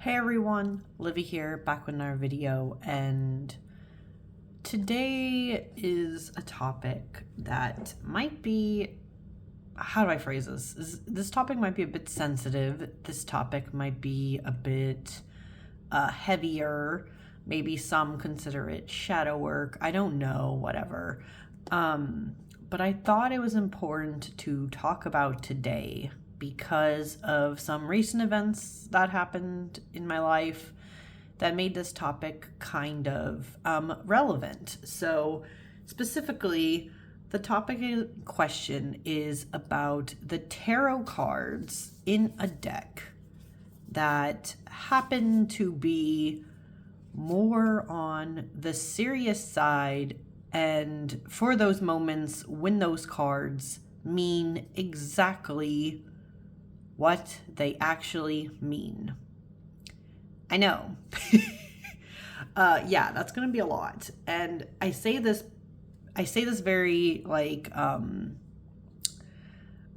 Hey everyone, Livy here, back with another video, and today is a topic that might be, how do I phrase this? This topic might be a bit sensitive. This topic might be a bit heavier. Maybe some consider it shadow work. I don't know, whatever. But I thought it was important to talk about today because of some recent events that happened in my life that made this topic kind of relevant. So specifically, the topic in question is about the tarot cards in a deck that happen to be more on the serious side, and for those moments when those cards mean exactly what they actually mean. I know. Yeah, that's going to be a lot. And I say this very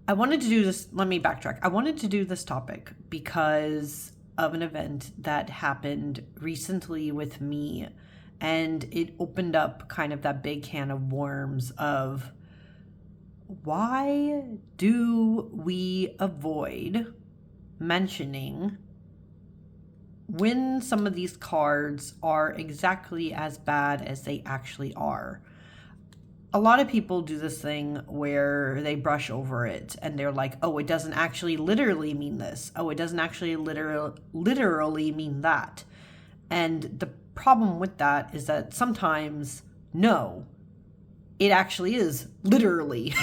I wanted to do this, let me backtrack. I wanted to do this topic because of an event that happened recently with me, and it opened up kind of that big can of worms of why do we avoid mentioning when some of these cards are exactly as bad as they actually are. A lot of people do this thing where they brush over it and they're like, oh, it doesn't actually literally mean this. Oh, it doesn't actually literally mean that. And the problem with that is that sometimes, no, it actually is literally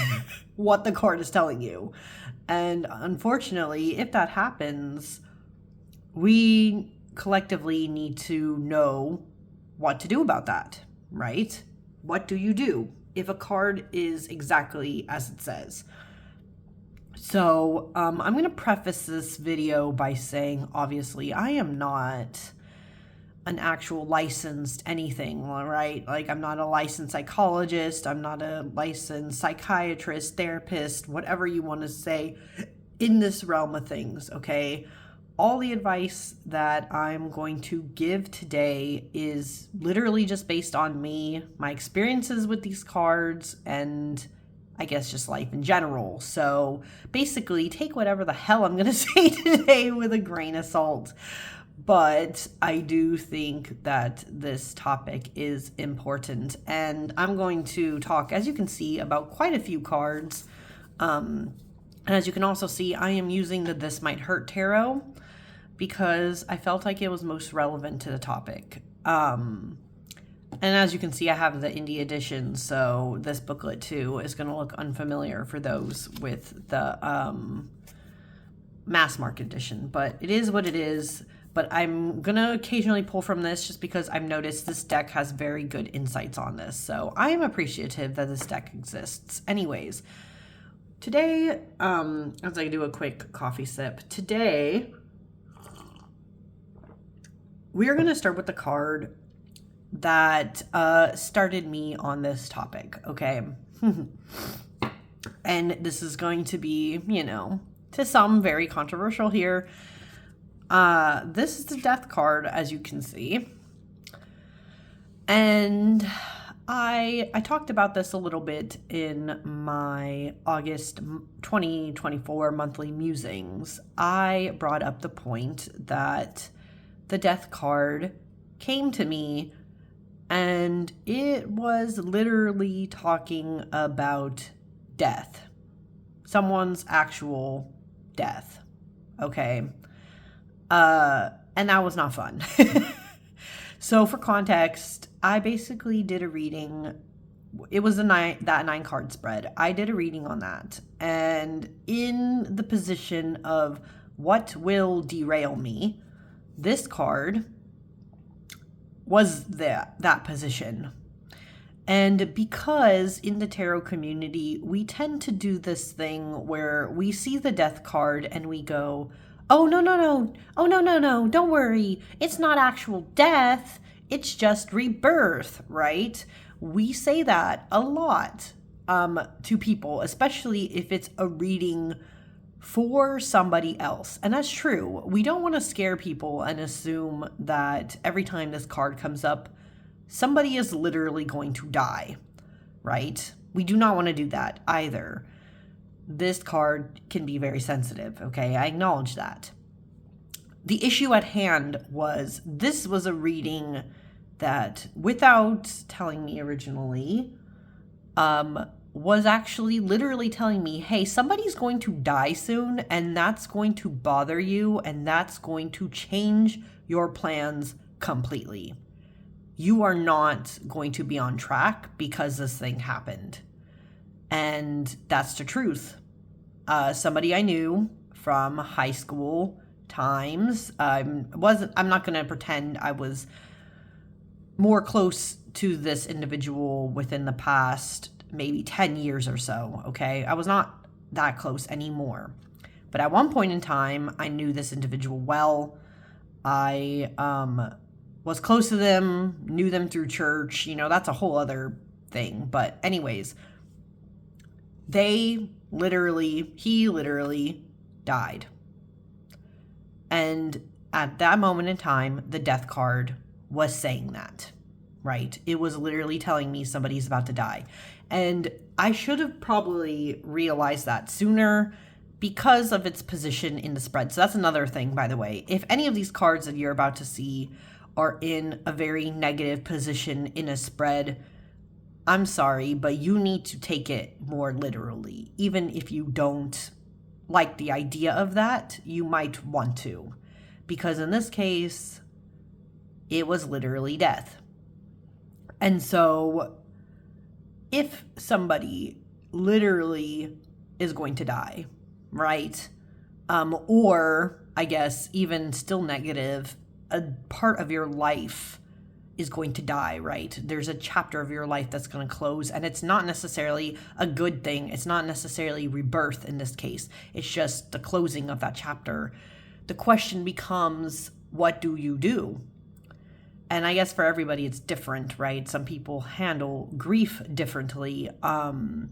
what the card is telling you. And unfortunately, if that happens, we collectively need to know what to do about that, right? What do you do if a card is exactly as it says? So I'm going to preface this video by saying, obviously, I am not an actual licensed anything, right? Like, I'm not a licensed psychologist. I'm not a licensed psychiatrist, therapist, whatever you want to say in this realm of things, okay? All the advice that I'm going to give today is literally just based on me, my experiences with these cards, and I guess just life in general. So basically, take whatever the hell I'm going to say today with a grain of salt. But I do think that this topic is important, and I'm going to talk, as you can see, about quite a few cards. And as you can also see, I am using the This Might Hurt Tarot because I felt like it was most relevant to the topic. And as you can see, I have the indie edition, so this booklet too is going to look unfamiliar for those with the mass market edition, but it is what it is. But I'm going to occasionally pull from this just because I've noticed this deck has very good insights on this. So I am appreciative that this deck exists. Anyways, today, as I do a quick coffee sip, today we are going to start with the card that started me on this topic, okay? And this is going to be, to some very controversial here. This is the Death card, as you can see. And I talked about this a little bit in my August 2024 monthly musings. I brought up the point that the Death card came to me and it was literally talking about death. Someone's actual death. Okay. And that was not fun. So for context, I basically did a reading. It was that 9 card spread. I did a reading on that. And in the position of what will derail me, this card was that position. And because in the tarot community, we tend to do this thing where we see the Death card and we go, oh, no. Oh, no. Don't worry. It's not actual death. It's just rebirth, right? We say that a lot to people, especially if it's a reading for somebody else. And that's true. We don't want to scare people and assume that every time this card comes up, somebody is literally going to die, right? We do not want to do that either. This card can be very sensitive, okay? I acknowledge that. The issue at hand was, this was a reading that, without telling me originally, was actually literally telling me, hey, somebody's going to die soon, and that's going to bother you, and that's going to change your plans completely. You are not going to be on track because this thing happened. And that's the truth. Somebody I knew from high school times, I'm not going to pretend I was more close to this individual within the past maybe 10 years or so, okay? I was not that close anymore. But at one point in time, I knew this individual well. I was close to them, knew them through church. You know, that's a whole other thing. But anyways, he literally died. And at that moment in time, the death card was saying that, right? It was literally telling me somebody's about to die. And I should have probably realized that sooner because of its position in the spread. So that's another thing, by the way. If any of these cards that you're about to see are in a very negative position in a spread, I'm sorry, but you need to take it more literally. Even if you don't like the idea of that, you might want to. Because in this case, it was literally death. And so if somebody literally is going to die, right? Or I guess even still negative, a part of your life is going to die, right? There's a chapter of your life that's going to close, and it's not necessarily a good thing. It's not necessarily rebirth in this case. It's just the closing of that chapter. The question becomes, what do you do? And I guess for everybody it's different, right? Some people handle grief differently. And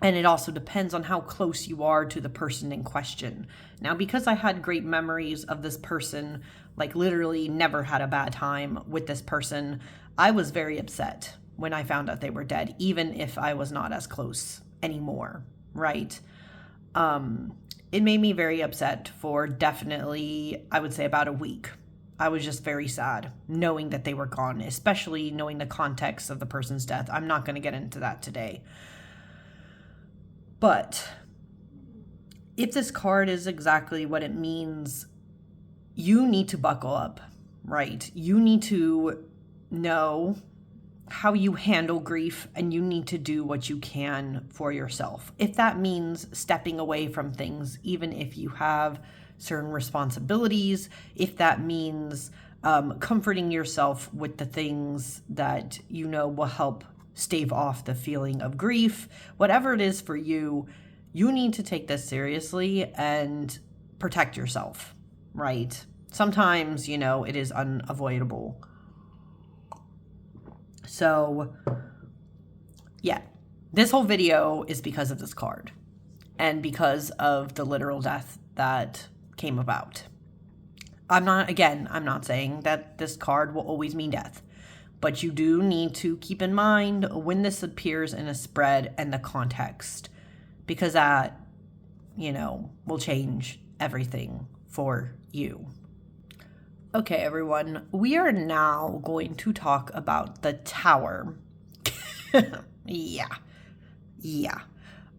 it also depends on how close you are to the person in question. Now, because I had great memories of this person, like literally never had a bad time with this person, I was very upset when I found out they were dead, even if I was not as close anymore, right? It made me very upset for definitely, I would say, about a week. I was just very sad knowing that they were gone, especially knowing the context of the person's death. I'm not going to get into that today. But if this card is exactly what it means, you need to buckle up, right? You need to know how you handle grief, and you need to do what you can for yourself. If that means stepping away from things, even if you have certain responsibilities, if that means comforting yourself with the things that you know will help stave off the feeling of grief, whatever it is for you, you need to take this seriously and protect yourself, right? Sometimes, you know, it is unavoidable. So, yeah, this whole video is because of this card and because of the literal death that came about. I'm not saying that this card will always mean death, but you do need to keep in mind when this appears in a spread and the context, because that, you know, will change everything for you. Okay, everyone, we are now going to talk about the Tower. Yeah,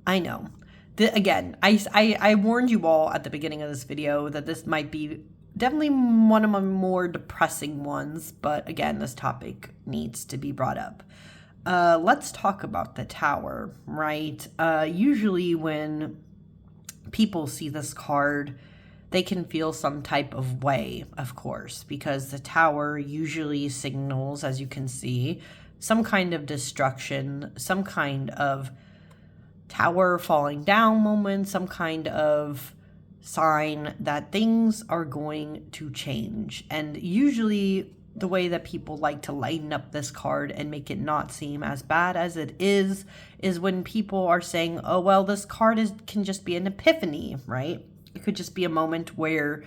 I know. Again, I warned you all at the beginning of this video that this might be definitely one of my more depressing ones, but again, this topic needs to be brought up. Let's talk about the Tower, right? Usually when people see this card, they can feel some type of way, of course, because the Tower usually signals, as you can see, some kind of destruction, some kind of tower falling down moment, some kind of sign that things are going to change. And usually the way that people like to lighten up this card and make it not seem as bad as it is when people are saying, oh, well, this card can just be an epiphany, right? It could just be a moment where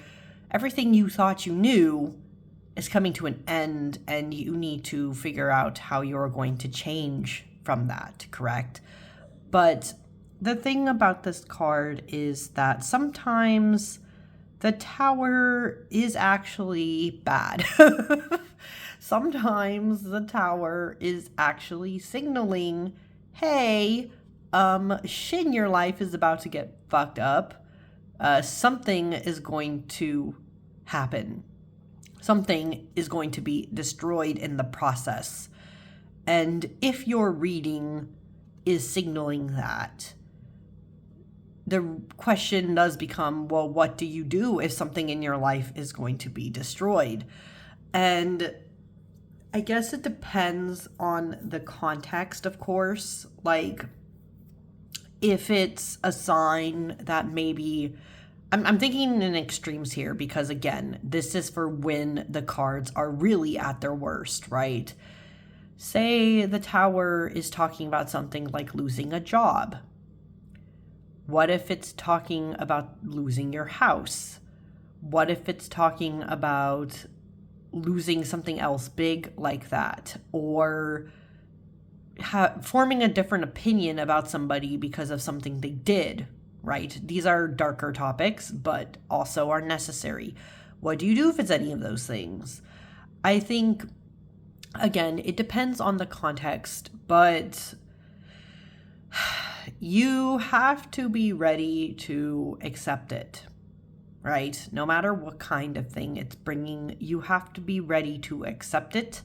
everything you thought you knew is coming to an end and you need to figure out how you're going to change from that, correct? But the thing about this card is that sometimes the Tower is actually bad. Sometimes the Tower is actually signaling, hey, shit in your life is about to get fucked up. Something is going to happen. Something is going to be destroyed in the process. And if your reading is signaling that, the question does become, well, what do you do if something in your life is going to be destroyed? And I guess it depends on the context, of course. Like, if it's a sign that maybe... I'm thinking in extremes here because, again, this is for when the cards are really at their worst, right? Say the Tower is talking about something like losing a job. What if it's talking about losing your house? What if it's talking about losing something else big like that? Or forming a different opinion about somebody because of something they did, right? These are darker topics, but also are necessary. What do you do if it's any of those things? I think, again, it depends on the context, but you have to be ready to accept it, right? No matter what kind of thing it's bringing, you have to be ready to accept it.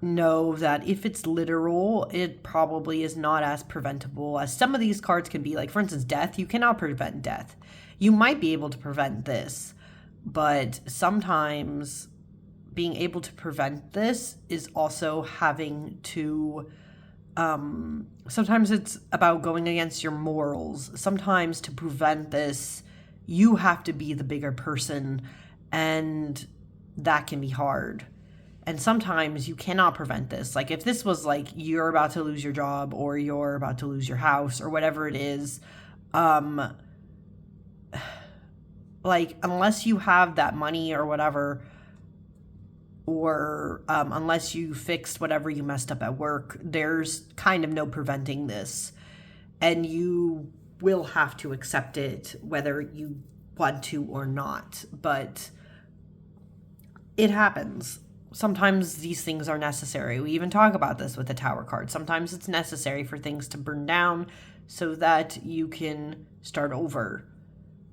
Know that if it's literal, it probably is not as preventable as some of these cards can be. Like, for instance, death. You cannot prevent death. You might be able to prevent this, but sometimes being able to prevent this is also having to... sometimes it's about going against your morals. Sometimes to prevent this, you have to be the bigger person, and that can be hard. And sometimes you cannot prevent this. Like, if this was like you're about to lose your job or you're about to lose your house or whatever it is, like, unless you have that money or whatever, or unless you fixed whatever you messed up at work, there's kind of no preventing this. And you will have to accept it whether you want to or not. But it happens. Sometimes these things are necessary. We even talk about this with the Tower card. Sometimes it's necessary for things to burn down so that you can start over.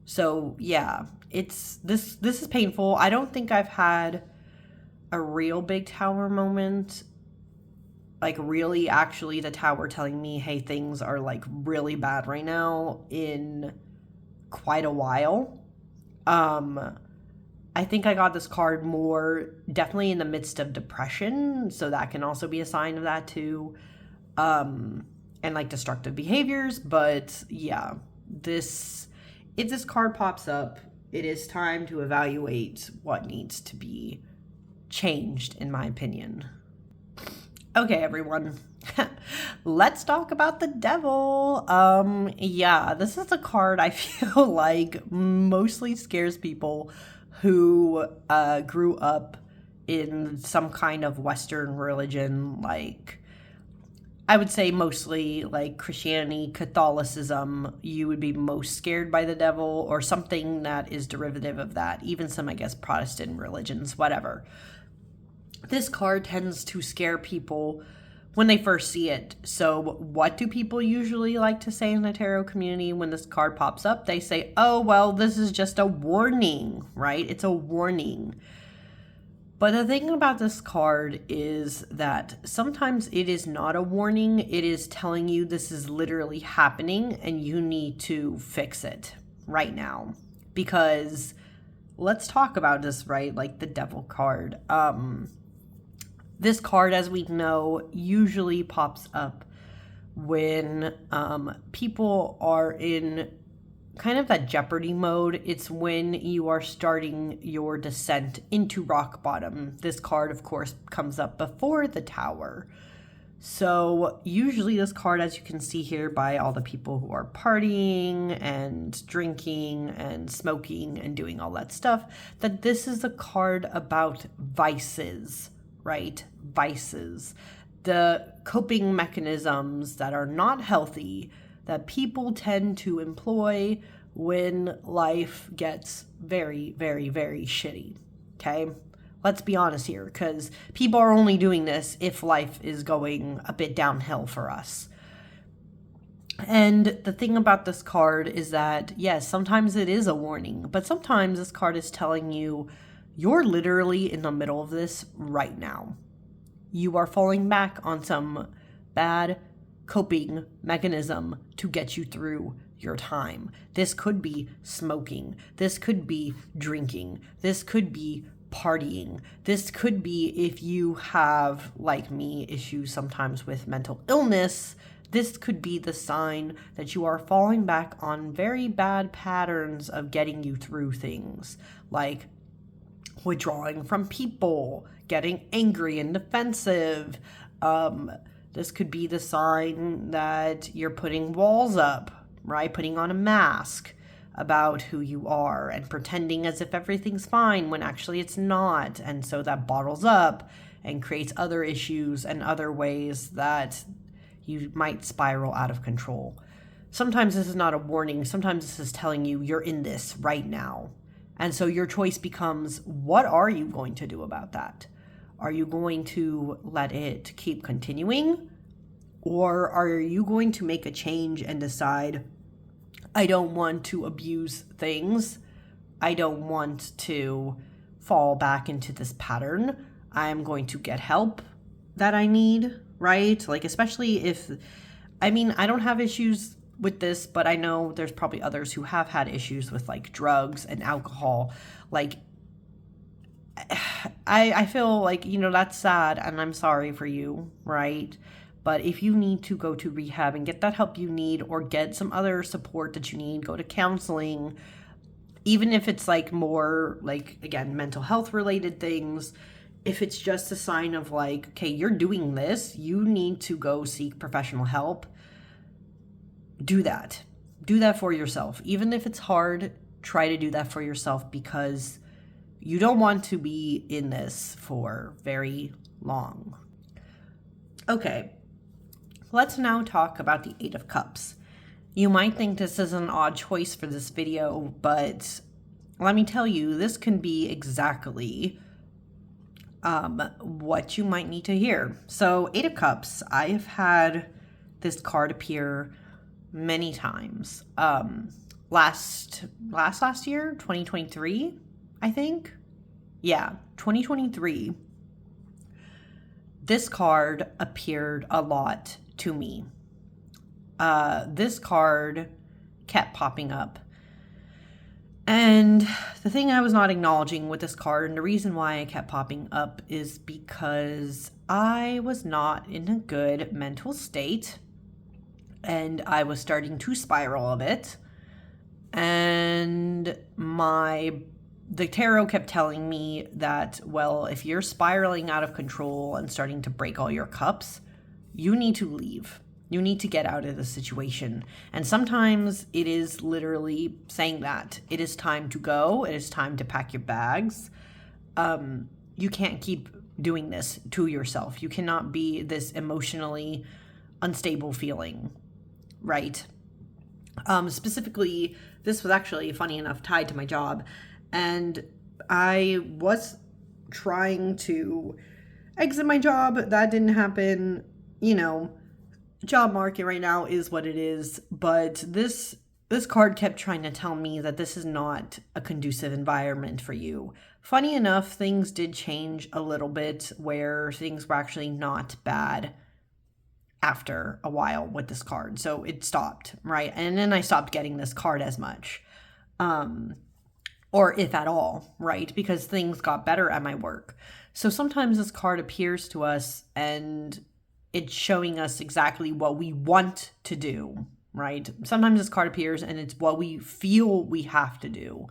So yeah, this is painful. I don't think I've had a real big Tower moment, like really actually the Tower telling me, hey, things are like really bad right now, in quite a while. I think I got this card more definitely in the midst of depression, so that can also be a sign of that too, and like destructive behaviors. But yeah, if this card pops up, it is time to evaluate what needs to be changed, in my opinion. Okay, everyone. Let's talk about the Devil. Yeah, this is a card I feel like mostly scares people who grew up in some kind of Western religion, like I would say mostly like Christianity, Catholicism. You would be most scared by the devil, or something that is derivative of that. Even some, I guess, Protestant religions, whatever. This card tends to scare people when they first see it. So what do people usually like to say in the tarot community when this card pops up? They say, oh, well, this is just a warning, right? It's a warning. But the thing about this card is that sometimes it is not a warning. It is telling you this is literally happening and you need to fix it right now. Because let's talk about this, right? Like the Devil card. This card, as we know, usually pops up when people are in kind of that Jeopardy mode. It's when you are starting your descent into rock bottom. This card, of course, comes up before the Tower. So usually this card, as you can see here by all the people who are partying and drinking and smoking and doing all that stuff, that this is a card about vices, right? Vices. The coping mechanisms that are not healthy that people tend to employ when life gets very, very, very shitty, okay? Let's be honest here, because people are only doing this if life is going a bit downhill for us. And the thing about this card is that, yes, sometimes it is a warning, but sometimes this card is telling you you're literally in the middle of this right now. You are falling back on some bad coping mechanism to get you through your time. This could be smoking. This could be drinking. This could be partying. This could be, if you have, like me, issues sometimes with mental illness, this could be the sign that you are falling back on very bad patterns of getting you through things, like withdrawing from people, getting angry and defensive. This could be the sign that you're putting walls up, right? Putting on a mask about who you are and pretending as if everything's fine when actually it's not. And so that bottles up and creates other issues and other ways that you might spiral out of control. Sometimes this is not a warning. Sometimes this is telling you you're in this right now. And so your choice becomes, what are you going to do about that? Are you going to let it keep continuing? Or are you going to make a change and decide, I don't want to abuse things. I don't want to fall back into this pattern. I am going to get help that I need, right? Like, especially if, I mean, I don't have issues with this, but I know there's probably others who have had issues with like drugs and alcohol. Like, I feel like, you know, that's sad and I'm sorry for you, right? But if you need to go to rehab and get that help you need, or get some other support that you need, go to counseling, even if it's like more like, again, mental health related things, if it's just a sign of like, okay, you're doing this, you need to go seek professional help, do that. Do that for yourself. Even if it's hard, try to do that for yourself, because you don't want to be in this for very long. Okay. Let's now talk about the Eight of Cups. You might think this is an odd choice for this video, but let me tell you, this can be exactly what you might need to hear. So, Eight of Cups, I have had this card appear many times. Last year, 2023, I think. Yeah, 2023. This card appeared a lot to me. This card kept popping up. And the thing I was not acknowledging with this card, and the reason why it kept popping up, is because I was not in a good mental state and I was starting to spiral a bit. And the tarot kept telling me that, well, if you're spiraling out of control and starting to break all your cups, you need to leave. You need to get out of the situation. And sometimes it is literally saying that. It is time to go. It is time to pack your bags. You can't keep doing this to yourself. You cannot be this emotionally unstable feeling, right? Specifically, this was actually, funny enough, tied to my job. And I was trying to exit my job. That didn't happen. You know, job market right now is what it is. But this card kept trying to tell me that this is not a conducive environment for you. Funny enough, things did change a little bit where things were actually not bad after a while with this card. So it stopped, right? And then I stopped getting this card as much. Or if at all, right? Because things got better at my work. So sometimes this card appears to us and it's showing us exactly what we want to do, right? Sometimes this card appears and it's what we feel we have to do,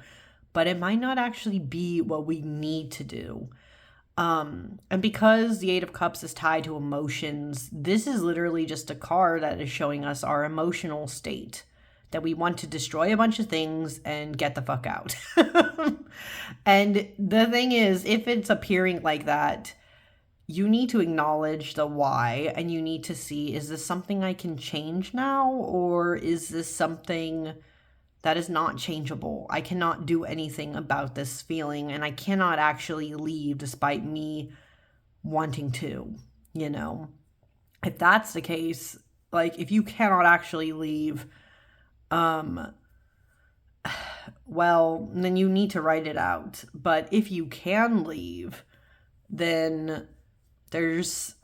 but it might not actually be what we need to do. And because the Eight of Cups is tied to emotions, this is literally just a card that is showing us our emotional state, that we want to destroy a bunch of things and get the fuck out. And the thing is, if it's appearing like that, you need to acknowledge the why, and you need to see, is this something I can change now, or is this something that is not changeable? I cannot do anything about this feeling, and I cannot actually leave despite me wanting to, you know? If that's the case, like, if you cannot actually leave, well, then you need to write it out. But if you can leave, then there's,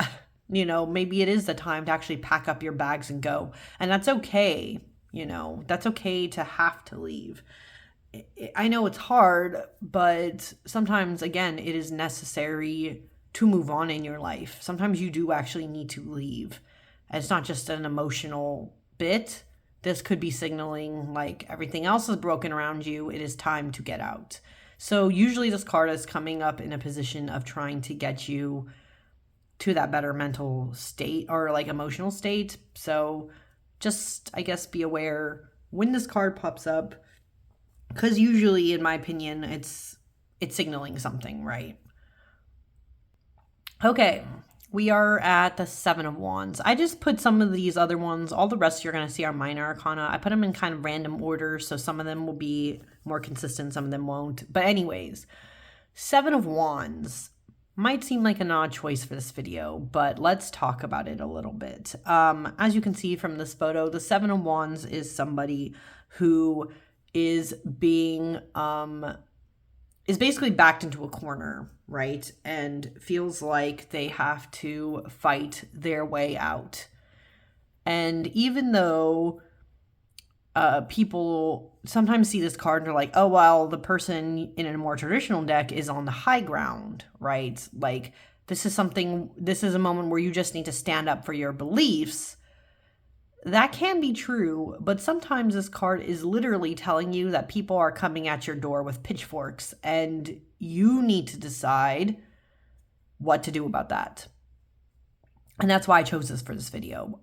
you know, maybe it is the time to actually pack up your bags and go. And that's okay. You know, that's okay to have to leave. I know it's hard, but sometimes, again, it is necessary to move on in your life. Sometimes you do actually need to leave. And it's not just an emotional bit. This could be signaling like everything else is broken around you. It is time to get out. So usually this card is coming up in a position of trying to get you to that better mental state or like emotional state. So just, I guess, be aware when this card pops up, because usually, in my opinion, it's signaling something, right? Okay, we are at the Seven of Wands. I just put some of these other ones, all the rest you're going to see are minor arcana. I put them in kind of random order, so some of them will be more consistent, some of them won't. But anyways, Seven of Wands might seem like an odd choice for this video, but let's talk about it a little bit. As you can see from this photo, the Seven of Wands is somebody who is being, is basically backed into a corner, right? And feels like they have to fight their way out. And even though people sometimes see this card and are like, oh, well, the person in a more traditional deck is on the high ground, right? Like, this is a moment where you just need to stand up for your beliefs. That can be true, but sometimes this card is literally telling you that people are coming at your door with pitchforks, and you need to decide what to do about that. And that's why I chose this for this video.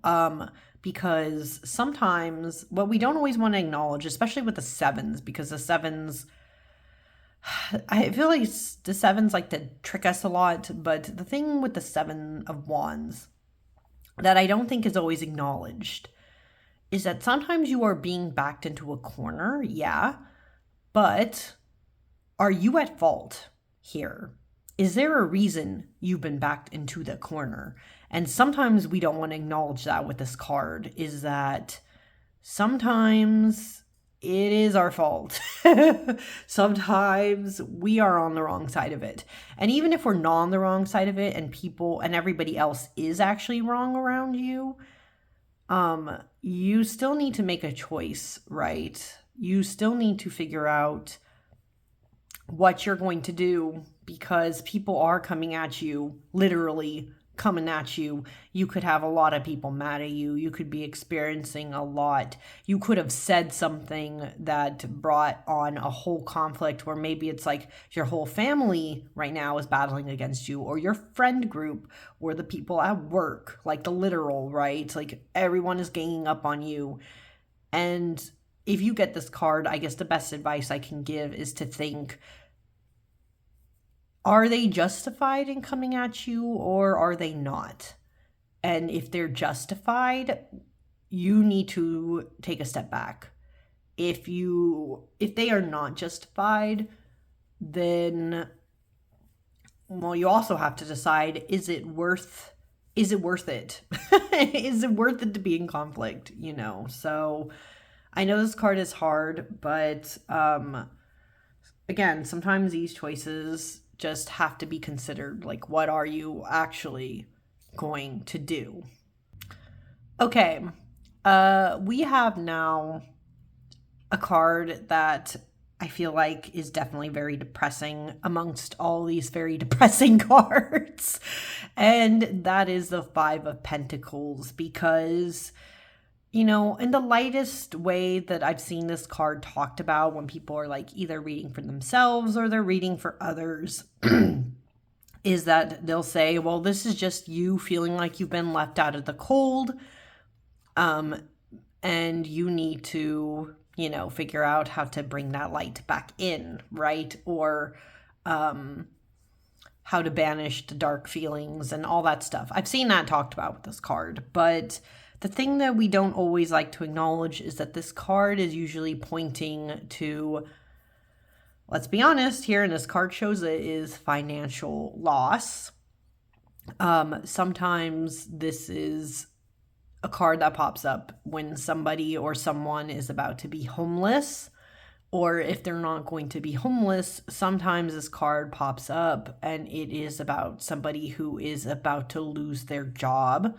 Because sometimes what we don't always want to acknowledge, especially with the sevens, because the sevens, I feel like the sevens like to trick us a lot, but the thing with the Seven of Wands that I don't think is always acknowledged is that sometimes you are being backed into a corner, yeah, but are you at fault here? Is there a reason you've been backed into the corner? And sometimes we don't want to acknowledge that with this card, is that sometimes it is our fault. Sometimes we are on the wrong side of it. And even if we're not on the wrong side of it and people and everybody else is actually wrong around you, you still need to make a choice, right? You still need to figure out what you're going to do, because people are coming at you, literally coming at you. You could have a lot of people mad at you. You could be experiencing a lot. You could have said something that brought on a whole conflict where maybe it's like your whole family right now is battling against you, or your friend group, or the people at work, like the literal, right? Like everyone is ganging up on you. And if you get this card, I guess the best advice I can give is to think, are they justified in coming at you, or are they not? And if they're justified, you need to take a step back. If they are not justified, then, well, you also have to decide, is it worth it? Is it worth it to be in conflict, you know? So I know this card is hard, but again, sometimes these choices just have to be considered. Like, what are you actually going to do? Okay, we have now a card that I feel like is definitely very depressing amongst all these very depressing cards. And that is the Five of Pentacles, because You know, in the lightest way that I've seen this card talked about when people are like either reading for themselves or they're reading for others, is that they'll say, well, this is just you feeling like you've been left out of the cold. And you need to, you know, figure out how to bring that light back in, right? Or how to banish the dark feelings and all that stuff. I've seen that talked about with this card, but the thing that we don't always like to acknowledge is that this card is usually pointing to, let's be honest here, and this card shows it, is financial loss. Sometimes this is a card that pops up when somebody or someone is about to be homeless, or if they're not going to be homeless, sometimes this card pops up and it is about somebody who is about to lose their job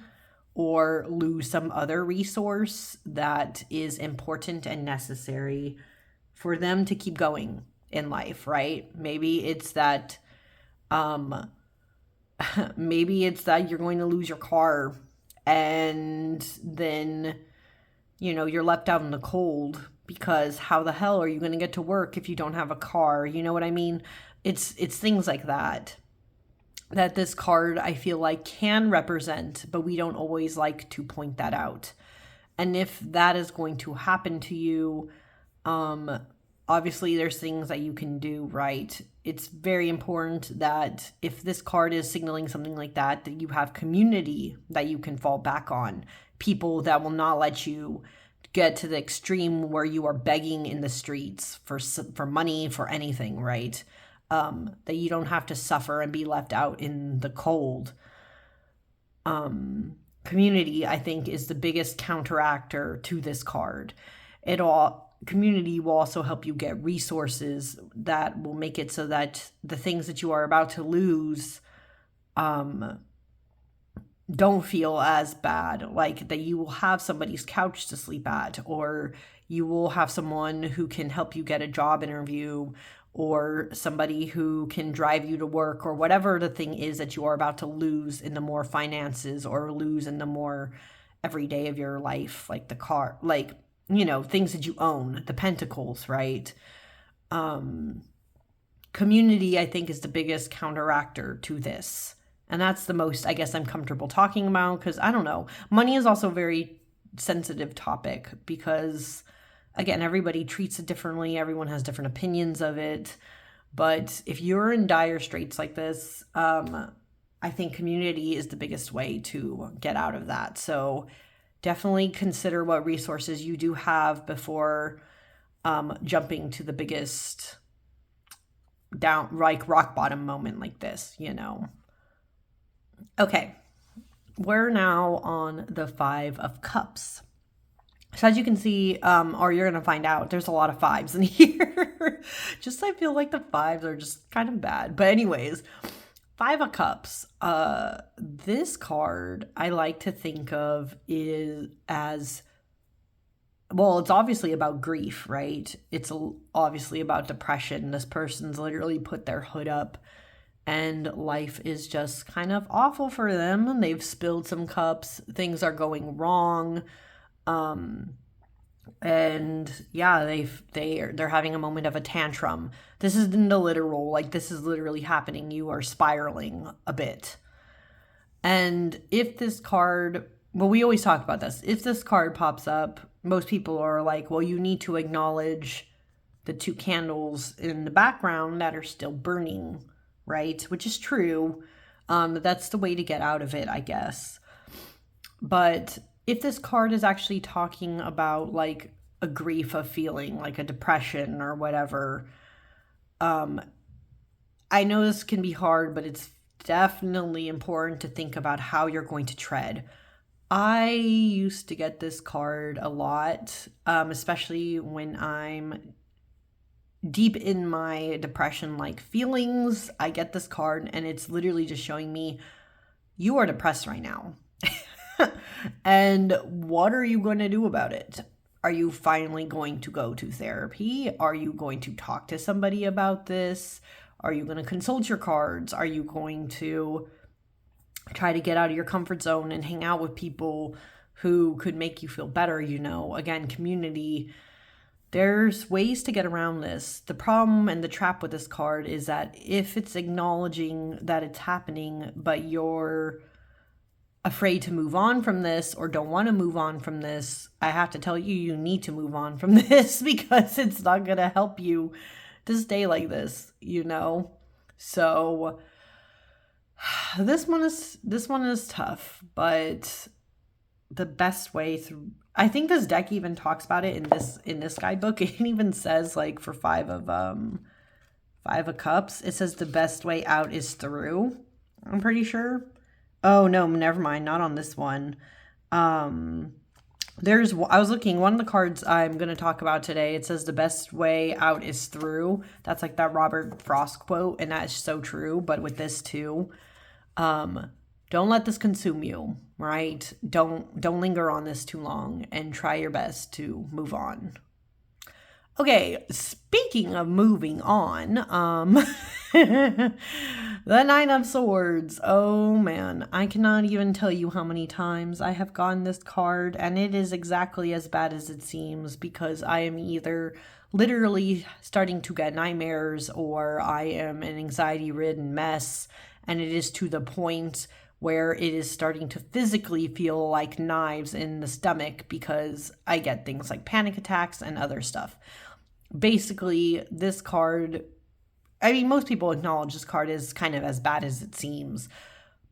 or lose some other resource that is important and necessary for them to keep going in life, right? Maybe it's that maybe it's that you're going to lose your car and then, you know, you're left out in the cold because how the hell are you going to get to work if you don't have a car? You know what I mean? It's things like that this card, I feel like, can represent, but we don't always like to point that out. And if that is going to happen to you, obviously there's things that you can do, right? It's very important that if this card is signaling something like that, that you have community that you can fall back on. People that will not let you get to the extreme where you are begging in the streets for money, for anything, right? That you don't have to suffer and be left out in the cold. Community, I think, is the biggest counteractor to this card. Community will also help you get resources that will make it so that the things that you are about to lose don't feel as bad, like that you will have somebody's couch to sleep at, or you will have someone who can help you get a job interview, or somebody who can drive you to work, or whatever the thing is that you are about to lose in the more finances or lose in the more everyday of your life, like the car, like, you know, things that you own, the Pentacles, right? Community, I think, is the biggest counteractor to this. And that's the most, I guess, I'm comfortable talking about, because I don't know. Money is also a very sensitive topic because, again, everybody treats it differently. Everyone has different opinions of it. But if you're in dire straits like this, I think community is the biggest way to get out of that. So definitely consider what resources you do have before jumping to the biggest down, like rock bottom moment like this, you know. Okay, we're now on the Five of Cups. So as you can see, or you're going to find out, there's a lot of fives in here. Just I feel like the fives are just kind of bad. But anyways, Five of Cups. This card I like to think of is as, well, it's obviously about grief, right? It's obviously about depression. This person's literally put their hood up and life is just kind of awful for them. They've spilled some cups. Things are going wrong. And yeah, they're having a moment of a tantrum. This isn't a literal, like this is literally happening. You are spiraling a bit. And if this card, well, we always talk about this. If this card pops up, most people are like, well, you need to acknowledge the two candles in the background that are still burning, right? Which is true. That's the way to get out of it, I guess. But if this card is actually talking about like a grief of feeling, like a depression or whatever, I know this can be hard, but it's definitely important to think about how you're going to tread. I used to get this card a lot, especially when I'm deep in my depression-like feelings. I get this card and it's literally just showing me, you are depressed right now. And what are you going to do about it? Are you finally going to go to therapy? Are you going to talk to somebody about this? Are you going to consult your cards? Are you going to try to get out of your comfort zone and hang out with people who could make you feel better, again, community. There's ways to get around this. The problem and the trap with this card is that if it's acknowledging that it's happening, but you're afraid to move on from this or don't want to move on from this, I have to tell you, you need to move on from this because it's not going to help you to stay like this, So this one is tough, but the best way through, I think this deck even talks about it in this guidebook. It even says, like, for Five of Cups, it says the best way out is through. I'm pretty sure. Oh no, never mind. Not on this one. I was looking, one of the cards I'm going to talk about today, it says the best way out is through. That's like that Robert Frost quote, and that's so true. But with this too, don't let this consume you, right? Don't linger on this too long, and try your best to move on. Okay, speaking of moving on, the Nine of Swords. Oh man, I cannot even tell you how many times I have gotten this card, and it is exactly as bad as it seems, because I am either literally starting to get nightmares or I am an anxiety-ridden mess, and it is to the point where it is starting to physically feel like knives in the stomach because I get things like panic attacks and other stuff. Basically, this card, I mean, most people acknowledge this card is kind of as bad as it seems,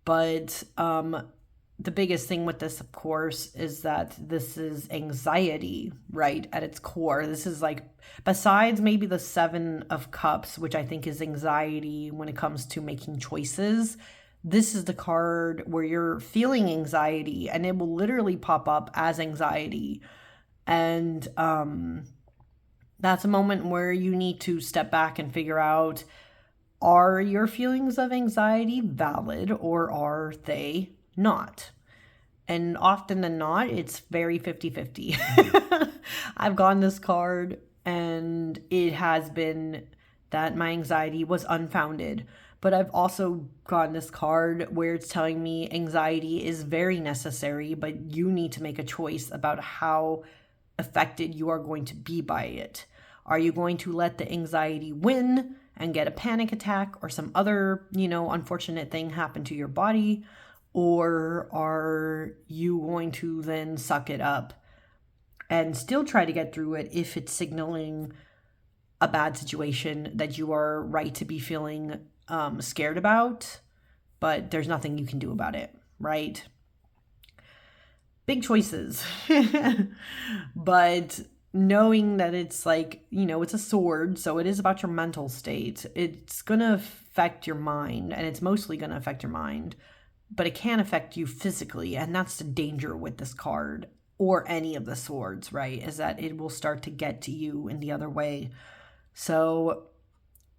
but the biggest thing with this, of course, is that this is anxiety, right, at its core. This is like, besides maybe the Seven of Cups, which I think is anxiety when it comes to making choices, this is the card where you're feeling anxiety, and it will literally pop up as anxiety. And that's a moment where you need to step back and figure out, are your feelings of anxiety valid or are they not? And often than not, it's very 50-50. I've gotten this card and it has been that my anxiety was unfounded. But I've also gotten this card where it's telling me anxiety is very necessary, but you need to make a choice about how affected you are going to be by it. Are you going to let the anxiety win and get a panic attack or some other, unfortunate thing happen to your body? Or are you going to then suck it up and still try to get through it if it's signaling a bad situation that you are right to be feeling scared about, but there's nothing you can do about it, right? Big choices. But knowing that it's like, it's a sword, so it is about your mental state. It's going to affect your mind, and it's mostly going to affect your mind, but it can affect you physically, and that's the danger with this card, or any of the swords, right? Is that it will start to get to you in the other way. So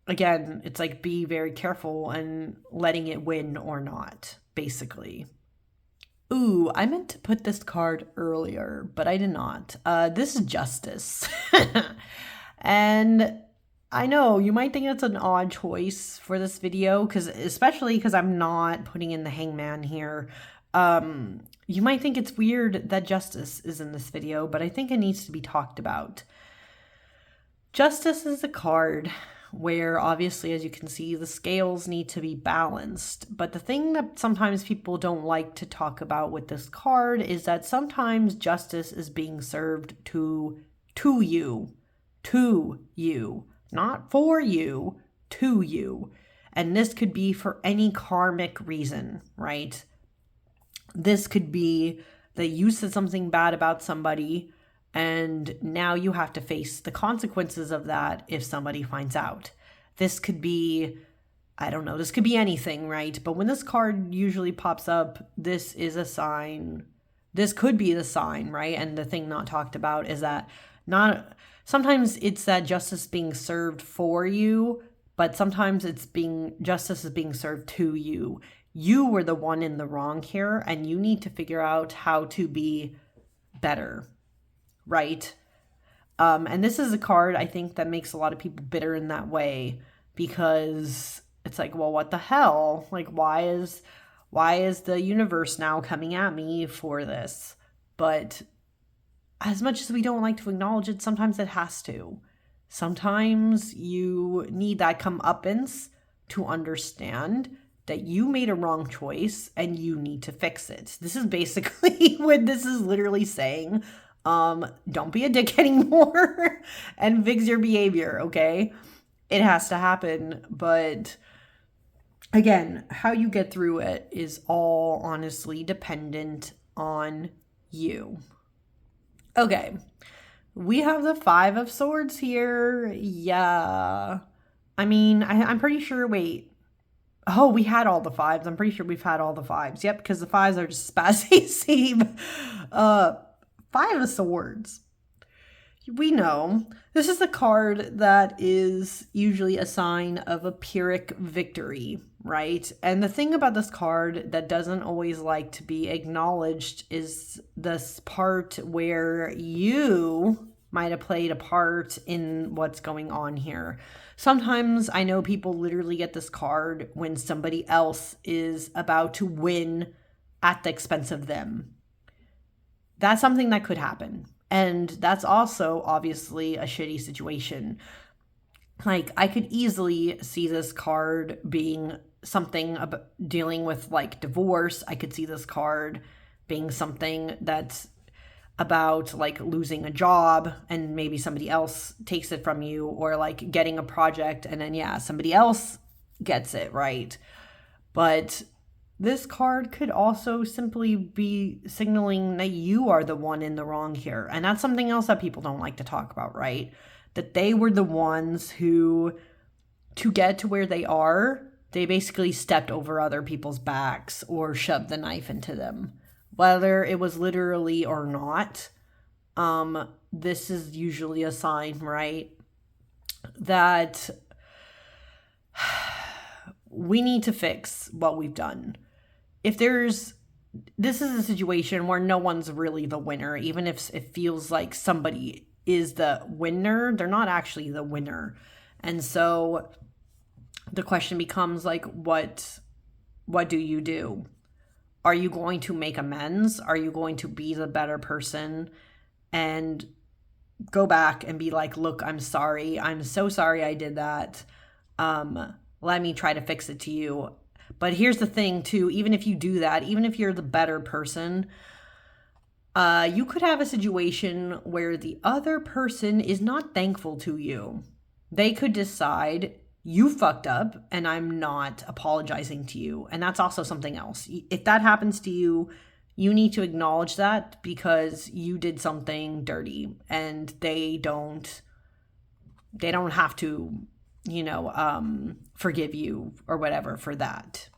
again, it's like, be very careful and letting it win or not, basically. Ooh, I meant to put this card earlier, but I did not. This is Justice. And I know you might think it's an odd choice for this video, especially because I'm not putting in the Hangman here. You might think it's weird that Justice is in this video, but I think it needs to be talked about. Justice is a card where, obviously, as you can see, the scales need to be balanced. But the thing that sometimes people don't like to talk about with this card is that sometimes justice is being served to you, not for you, to you. And this could be for any karmic reason, right? This could be that you said something bad about somebody, and now you have to face the consequences of that if somebody finds out. This could be, I don't know, this could be anything, right? But when this card usually pops up, this is a sign. This could be the sign, right? And the thing not talked about is that sometimes it's that justice being served for you, but sometimes justice is being served to you. You were the one in the wrong here, and you need to figure out how to be better. Right? And this is a card, I think, that makes a lot of people bitter in that way, because it's like, well, what the hell? Like, why is the universe now coming at me for this? But as much as we don't like to acknowledge it, sometimes it has to. Sometimes you need that comeuppance to understand that you made a wrong choice and you need to fix it. This is basically what this is literally saying. Don't be a dick anymore and fix your behavior, okay? It has to happen, but again, how you get through it is all honestly dependent on you. Okay, we have the Five of Swords here. Yeah. I mean, I'm pretty sure, wait. Oh, we had all the fives. I'm pretty sure we've had all the fives. Yep, because the fives are just as bad as they seem. Five of Swords. We know this is the card that is usually a sign of a Pyrrhic victory, right? And the thing about this card that doesn't always like to be acknowledged is this part where you might have played a part in what's going on here. Sometimes I know people literally get this card when somebody else is about to win at the expense of them. That's something that could happen. And that's also obviously a shitty situation. Like, I could easily see this card being something about dealing with like divorce. I could see this card being something that's about like losing a job and maybe somebody else takes it from you, or like getting a project and then somebody else gets it, right? But this card could also simply be signaling that you are the one in the wrong here. And that's something else that people don't like to talk about, right? That they were the ones who, to get to where they are, they basically stepped over other people's backs or shoved the knife into them. Whether it was literally or not, this is usually a sign, right? That we need to fix what we've done. This is a situation where no one's really the winner, even if it feels like somebody is the winner, they're not actually the winner. And so the question becomes like, what do you do? Are you going to make amends? Are you going to be the better person and go back and be like, look, I'm sorry. I'm so sorry I did that. Let me try to fix it to you. But here's the thing too, even if you do that, even if you're the better person, you could have a situation where the other person is not thankful to you. They could decide, you fucked up and I'm not apologizing to you. And that's also something else. If that happens to you, you need to acknowledge that, because you did something dirty and they don't have to, forgive you or whatever for that.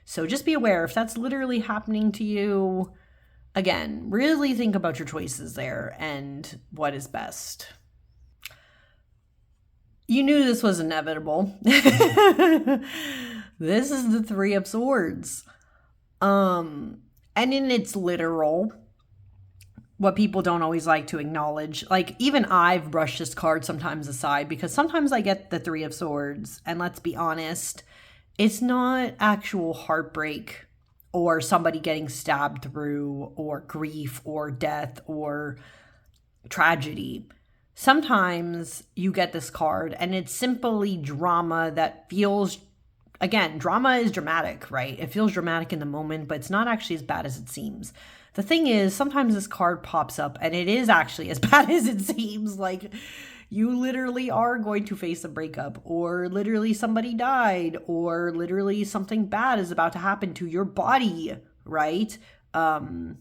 So just be aware if that's literally happening to you. Again, really think about your choices there and what is best. You knew this was inevitable. This is the Three of Swords. And in its literal, what people don't always like to acknowledge, like even I've brushed this card sometimes aside, because sometimes I get the Three of Swords, and let's be honest, it's not actual heartbreak or somebody getting stabbed through or grief or death or tragedy. Sometimes you get this card and it's simply drama that feels, again, drama is dramatic, right? It feels dramatic in the moment, but it's not actually as bad as it seems. The thing is, sometimes this card pops up and it is actually as bad as it seems. Like, you literally are going to face a breakup, or literally somebody died, or literally something bad is about to happen to your body, right? I'm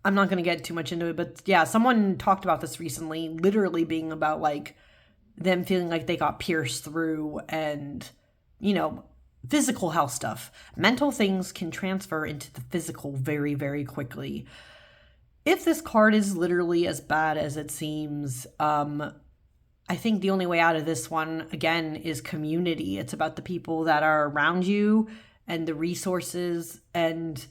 not going to get too much into it, but yeah, someone talked about this recently, literally being about like them feeling like they got pierced through and, physical health stuff. Mental things can transfer into the physical very, very quickly. If this card is literally as bad as it seems, I think the only way out of this one, again, is community. It's about the people that are around you and the resources and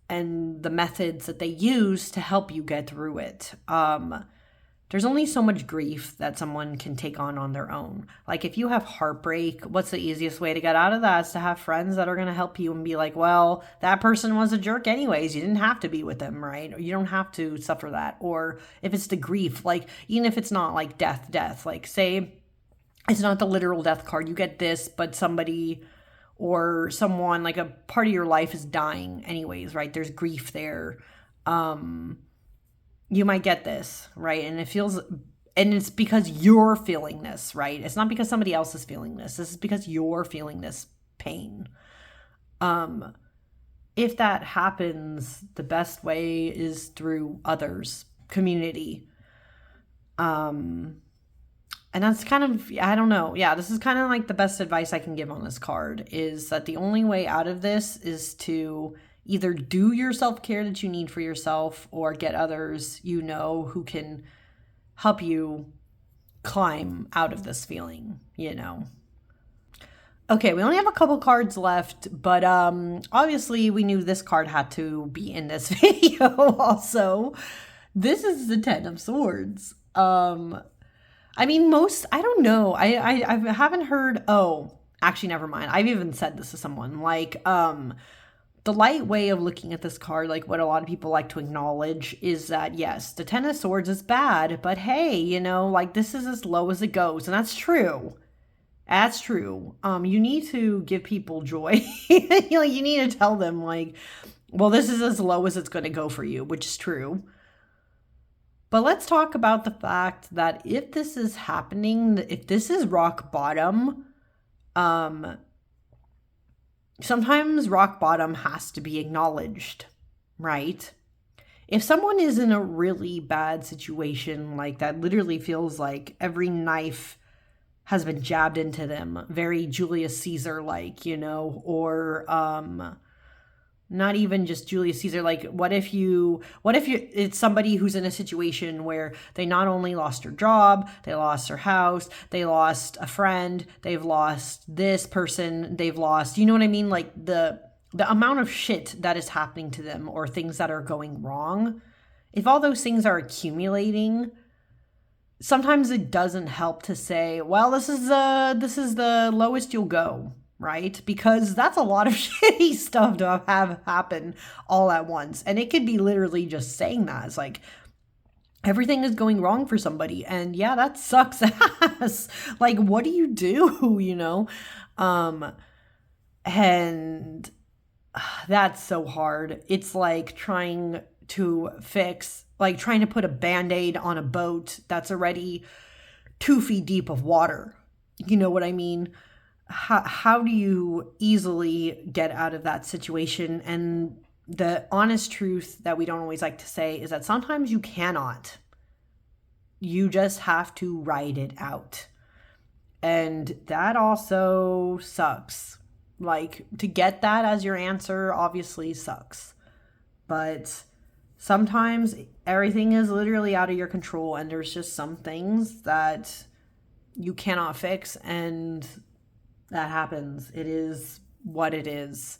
the methods that they use to help you get through it. there's only so much grief that someone can take on their own. Like if you have heartbreak, what's the easiest way to get out of that? Is to have friends that are going to help you and be like, well, that person was a jerk anyways. You didn't have to be with them, right? Or you don't have to suffer that. Or if it's the grief, like even if it's not like death, like say it's not the literal death card, you get this, but somebody or someone, like a part of your life is dying anyways, right? There's grief there. You might get this, right? And it's because you're feeling this, right? It's not because somebody else is feeling this. This is because you're feeling this pain. If that happens, the best way is through others, community. And that's kind of, I don't know. Yeah, this is kind of like the best advice I can give on this card, is that the only way out of this is to either do your self-care that you need for yourself or get others you know who can help you climb out of this feeling, you know. Okay, we only have a couple cards left, but obviously we knew this card had to be in this video also. This is the Ten of Swords. I mean, I don't know. I haven't heard, actually, never mind. I've even said this to someone, like, the light way of looking at this card, like what a lot of people like to acknowledge, is that yes, the Ten of Swords is bad, but hey, you know, like this is as low as it goes. And that's true. That's true. You need to give people joy. You need to tell them like, well, this is as low as it's going to go for you, which is true. But let's talk about the fact that if this is happening, if this is rock bottom, sometimes rock bottom has to be acknowledged, right? If someone is in a really bad situation, like that literally feels like every knife has been jabbed into them, very Julius Caesar-like, you know, or not even just Julius Caesar, like what if it's somebody who's in a situation where they not only lost their job, they lost their house, they lost a friend, they've lost this person, they've lost, you know what I mean? Like the amount of shit that is happening to them or things that are going wrong, if all those things are accumulating, sometimes it doesn't help to say, well, this is the lowest you'll go. Right? Because that's a lot of shitty stuff to have happen all at once. And it could be literally just saying that. It's like, everything is going wrong for somebody. And yeah, that sucks ass. Like, what do you do, you know? And that's so hard. It's like trying to put a Band-Aid on a boat that's already 2 feet deep of water. You know what I mean? How do you easily get out of that situation? And the honest truth that we don't always like to say is that sometimes you cannot. You just have to ride it out. And that also sucks. Like, to get that as your answer obviously sucks. But sometimes everything is literally out of your control, and there's just some things that you cannot fix, and that happens. It is what it is.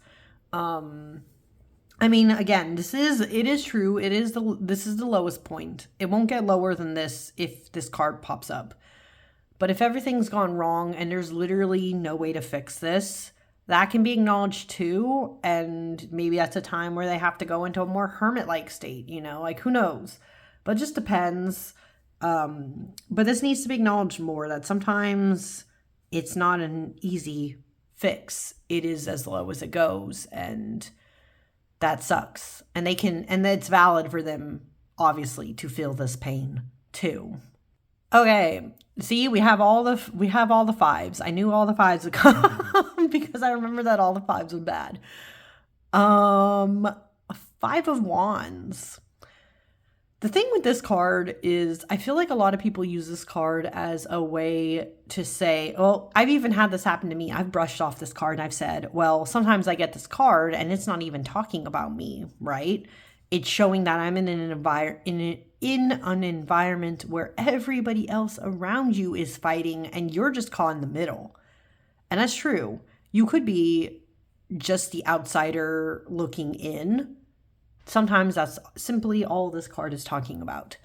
I mean, again, it is true. This is the lowest point. It won't get lower than this if this card pops up. But if everything's gone wrong and there's literally no way to fix this, that can be acknowledged too. And maybe that's a time where they have to go into a more hermit-like state, you know, like who knows? But it just depends. But this needs to be acknowledged more, that sometimes it's not an easy fix. It is as low as it goes, and that sucks. And it's valid for them, obviously, to feel this pain too. Okay, see, we have all the fives. I knew all the fives would come because I remember that all the fives were bad. 5 of Wands. The thing with this card is I feel like a lot of people use this card as a way to say, well, I've even had this happen to me. I've brushed off this card and I've said, well, sometimes I get this card and it's not even talking about me, right? It's showing that I'm in an environment where everybody else around you is fighting and you're just caught in the middle. And that's true. You could be just the outsider looking in. Sometimes that's simply all this card is talking about.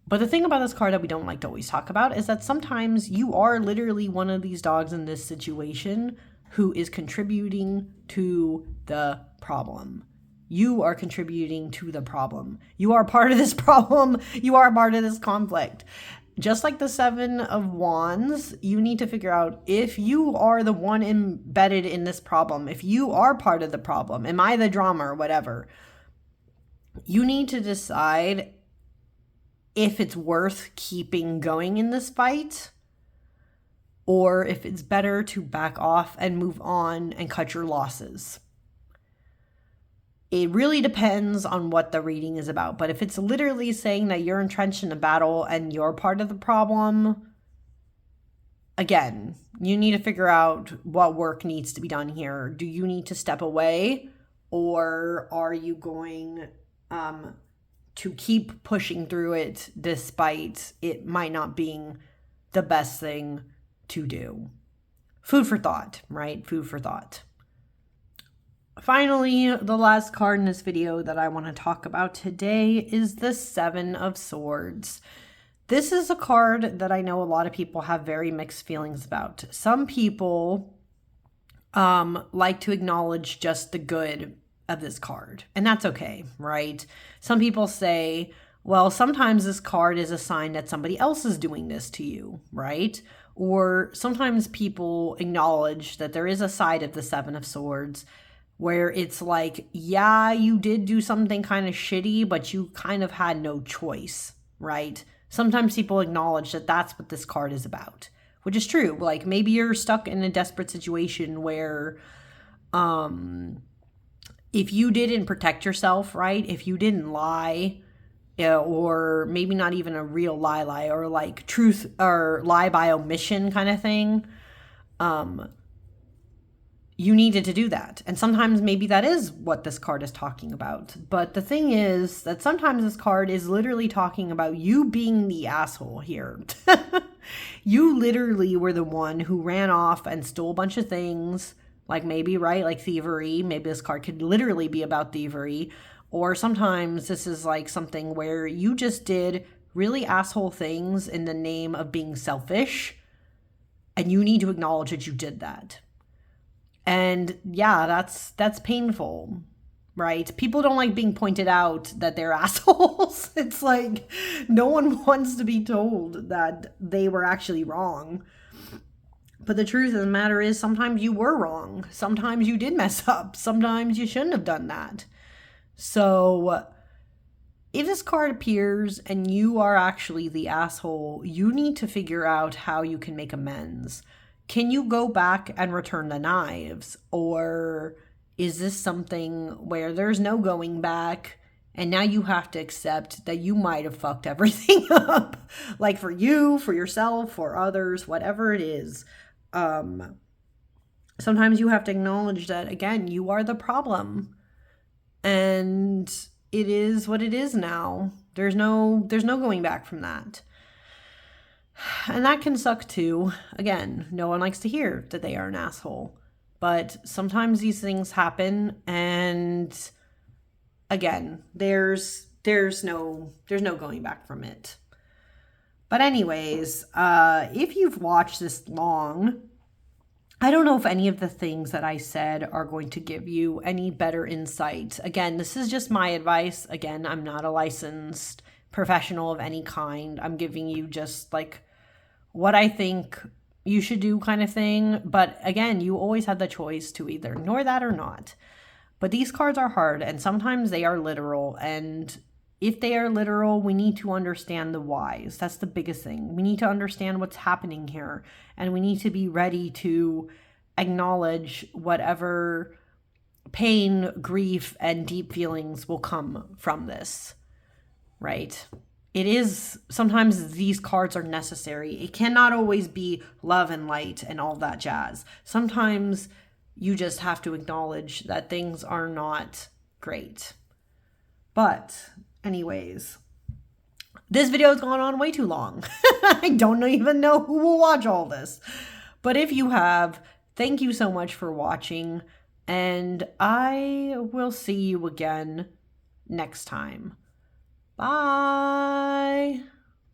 But the thing about this card that we don't like to always talk about is that sometimes you are literally one of these dogs in this situation who is contributing to the problem. You are contributing to the problem. You are part of this problem. You are part of this conflict. Just like the Seven of Wands, you need to figure out if you are the one embedded in this problem, if you are part of the problem, am I the drama or whatever? You need to decide if it's worth keeping going in this fight, or if it's better to back off and move on and cut your losses. It really depends on what the reading is about. But if it's literally saying that you're entrenched in a battle and you're part of the problem, again, you need to figure out what work needs to be done here. Do you need to step away, or are you going to keep pushing through it despite it might not being the best thing to do? Food for thought, right? Food for thought. Finally, the last card in this video that I want to talk about today is the Seven of Swords. This is a card that I know a lot of people have very mixed feelings about. Some people like to acknowledge just the good of this card, and that's okay, right? Some people say, well, sometimes this card is a sign that somebody else is doing this to you, right? Or sometimes people acknowledge that there is a side of the Seven of Swords where it's like, yeah, you did do something kind of shitty, but you kind of had no choice, right? Sometimes people acknowledge that that's what this card is about, which is true. Like maybe you're stuck in a desperate situation where if you didn't protect yourself, right? If you didn't lie, or maybe not even a real lie, or like truth or lie by omission kind of thing, you needed to do that. And sometimes maybe that is what this card is talking about. But the thing is that sometimes this card is literally talking about you being the asshole here. You literally were the one who ran off and stole a bunch of things, like maybe, right, like thievery. Maybe this card could literally be about thievery. Or sometimes this is like something where you just did really asshole things in the name of being selfish, and you need to acknowledge that you did that. And yeah, that's painful, right? People don't like being pointed out that they're assholes. It's like no one wants to be told that they were actually wrong. But the truth of the matter is sometimes you were wrong. Sometimes you did mess up. Sometimes you shouldn't have done that. So if this card appears and you are actually the asshole, you need to figure out how you can make amends. Can you go back and return the knives? Or is this something where there's no going back and now you have to accept that you might have fucked everything up? Like for you, for yourself, for others, whatever it is. Sometimes you have to acknowledge that, again, you are the problem. And it is what it is now. There's no going back from that. And that can suck too. Again, no one likes to hear that they are an asshole. But sometimes these things happen, and again, there's no going back from it. But anyways, if you've watched this long, I don't know if any of the things that I said are going to give you any better insight. Again, this is just my advice. Again, I'm not a licensed professional of any kind. I'm giving you just like what I think you should do kind of thing. But again, you always have the choice to either ignore that or not. But these cards are hard, and sometimes they are literal. And if they are literal, we need to understand the whys. That's the biggest thing. We need to understand what's happening here. And we need to be ready to acknowledge whatever pain, grief, and deep feelings will come from this, right? It is, sometimes these cards are necessary. It cannot always be love and light and all that jazz. Sometimes you just have to acknowledge that things are not great. But anyways, this video has gone on way too long. I don't even know who will watch all this. But if you have, thank you so much for watching. And I will see you again next time. Bye.